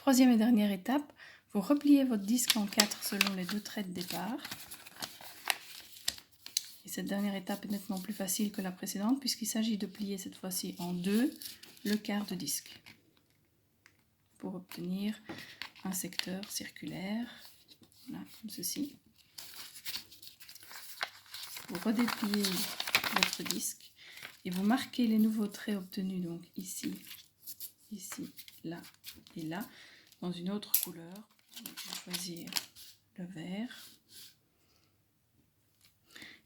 Troisième et dernière étape, vous repliez votre disque en 4 selon les 2 traits de départ. Et cette dernière étape est nettement plus facile que la précédente puisqu'il s'agit de plier cette fois-ci en 2 le quart de disque pour obtenir un secteur circulaire, voilà, comme ceci. Vous redépliez votre disque et vous marquez les nouveaux traits obtenus, donc ici, ici, là et là, dans une autre couleur. Donc, je vais choisir le vert.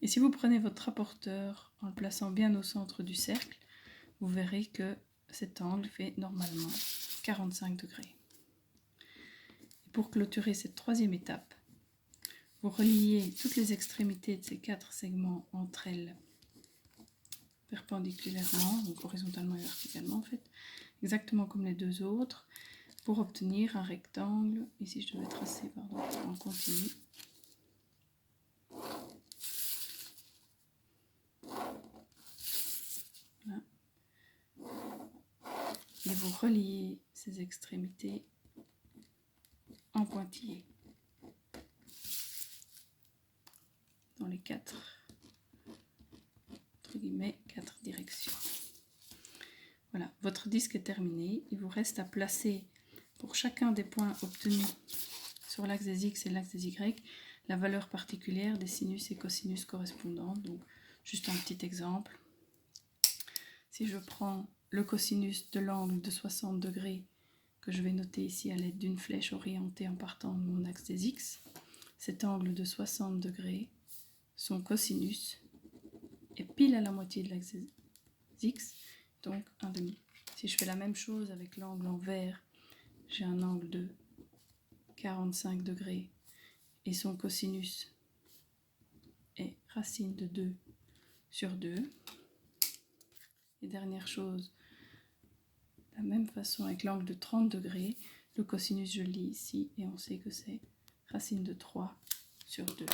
Et si vous prenez votre rapporteur en le plaçant bien au centre du cercle, vous verrez que cet angle fait normalement 45 degrés. Et pour clôturer cette troisième étape, vous reliez toutes les extrémités de ces 4 segments entre elles perpendiculairement, donc horizontalement et verticalement en fait, exactement comme les 2 autres, pour obtenir un rectangle. Ici je devais tracer en continu. Voilà. Et vous reliez ces extrémités en pointillés dans les 4 directions. Voilà, votre disque est terminé. Il vous reste à placer pour chacun des points obtenus sur l'axe des X et l'axe des Y la valeur particulière des sinus et cosinus correspondants. Donc, juste un petit exemple. Si je prends le cosinus de l'angle de 60 degrés que je vais noter ici à l'aide d'une flèche orientée en partant de mon axe des X, cet angle de 60 degrés, son cosinus est pile à la moitié de l'axe des X, donc 1,5. Si je fais la même chose avec l'angle en vert, j'ai un angle de 45 degrés et son cosinus est racine de 2 sur 2. Et dernière chose, de la même façon avec l'angle de 30 degrés, le cosinus je le lis ici et on sait que c'est racine de 3 sur 2.